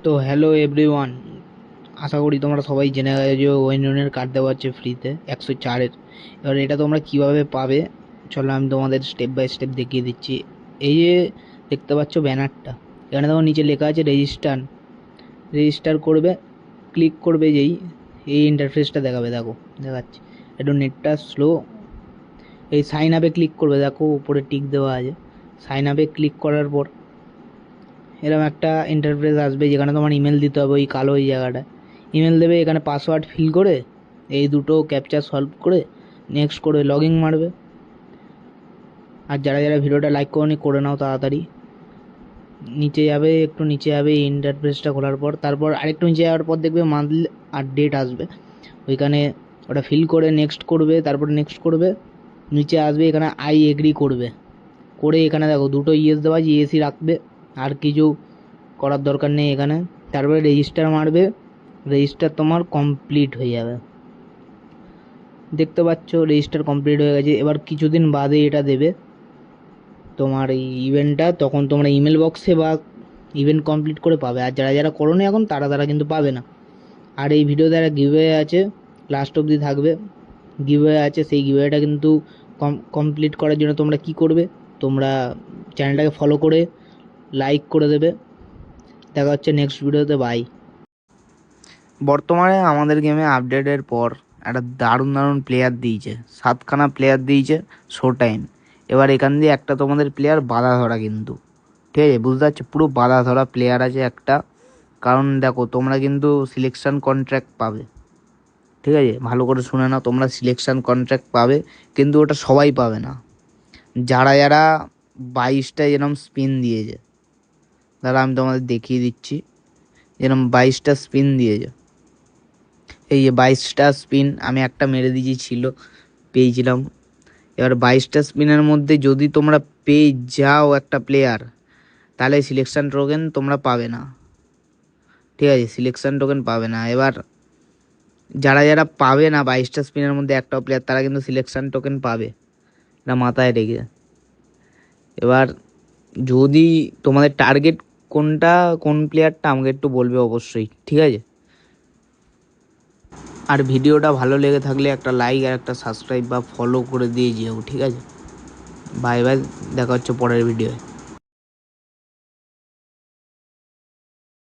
তো hello everyone, আশা করি তোমরা সবাই জেনে গেছো যে ওয়েনিয়নের কার্ড দেওয়া হচ্ছে ফ্রিতে 104-এর। এবার এটা তোমরা কিভাবে পাবে, চলো আমি তোমাদের স্টেপ বাই স্টেপ দেখিয়ে দিচ্ছি। এই যে দেখতে পাচ্ছ ব্যানারটা, এখানে দেখো নিচে লেখা আছে রেজিস্টার। রেজিস্টার করবে, ক্লিক করবে, যেই এই ইন্টারফেসটা দেখাবে, দেখো দেখাচ্ছি। একটু নেটটা স্লো। এই সাইন আপে ক্লিক করবে, দেখো উপরে টিক দেওয়া আছে। সাইন আপে ক্লিক করার পর এরকম একটা ইন্টারফেস আসবে, যেখানে তোমার ইমেল দিতে হবে, ওই কালো ওই জায়গাটা ইমেল দেবে। এখানে পাসওয়ার্ড ফিল করে এই দুটো ক্যাপচা সলভ করে নেক্সট করে লগ ইন মারবে। আর যারা যারা ভিডিওটা লাইক করে নাও তাড়াতাড়ি। নিচে যাবে, একটু নিচে যাবে এই ইন্টারফেসটা খোলার পর, তারপর আরেকটু নিচে যাওয়ার পর দেখবে মান্থ আর ডেট আসবে। ওইখানে ওটা ফিল করে নেক্সট করবে, তারপর নেক্সট করবে। নিচে আসবে, এখানে আই এগ্রি করবে। করে এখানে দেখো দুটো ইয়েস দেওয়া আছে, ইয়েসই রাখবে, আর কিছু করার দরকার নেই এখানে। তারপরে রেজিস্টার মারবে, রেজিস্টার তোমার কমপ্লিট হয়ে যাবে। দেখতে পাচ্ছ রেজিস্টার কমপ্লিট হয়ে গেছে। এবার কিছুদিন বাদে এটা দেবে তোমার এই ইভেন্টটা, তখন তোমরা ইমেল বক্সে বা ইভেন্ট কমপ্লিট করে পাবে। আর যারা যারা করোনি এখন, তারা তারা কিন্তু পাবে না। আর এই ভিডিওতে একটা গিভওয়ে আছে, লাস্ট অবধি থাকবে। গিভওয়ে আছে, সেই গিভওয়েটা কিন্তু কমপ্লিট করার জন্য তোমরা কি করবে, তোমরা চ্যানেলটাকে ফলো করে লাইক করে দেবে। দেখা হচ্ছে নেক্সট ভিডিওতে, বাই। বর্তমানে আমাদের গেমে আপডেটের পর একটা দারুণ দারুণ প্লেয়ার দিয়েছে, 7খানা প্লেয়ার দিয়েছে শো টাইম। এবার এখান দিয়ে একটা তোমাদের প্লেয়ার বাধা ধরা, কিন্তু ঠিক আছে, বুঝতে পারছো, পুরো বাধা ধরা প্লেয়ার আছে একটা। কারণ দেখো তোমরা কিন্তু সিলেকশন কন্ট্রাক্ট পাবে, ঠিক আছে, ভালো করে শুনে নাও, তোমরা সিলেকশন কন্ট্রাক্ট পাবে, কিন্তু ওটা সবাই পাবে না। যারা যারা 22টা যেরকম স্পিন দিয়েছে, দাঁড়া আমি তোমাদের দেখিয়ে দিচ্ছি, যেরকম 22টা স্পিন দিয়েছে, এই যে 22টা স্পিন আমি একটা মেরে দিয়েছিল, পেয়েছিলাম। এবার 22টা স্পিনের মধ্যে যদি তোমরা পেয়ে যাও একটা প্লেয়ার, তাহলে সিলেকশন টোকেন তোমরা পাবে না, ঠিক আছে, সিলেকশন টোকেন পাবে না। এবার যারা যারা পাবে না 22টা স্পিনের মধ্যে একটা প্লেয়ার, তারা কিন্তু সিলেকশন টোকেন পাবে, এটা মাথায় রেখে। এবার যদি তোমাদের টার্গেট কোনটা, কোন প্লেয়ারটা আমাকে একটু বলবে অবশ্যই, ঠিক আছে। আর ভিডিওটা ভালো লেগে থাকলে একটা লাইক আর একটা সাবস্ক্রাইব বা ফলো করে দিয়ে যেও, ঠিক আছে। বাই বাই, দেখা হচ্ছে পরের ভিডিওয়।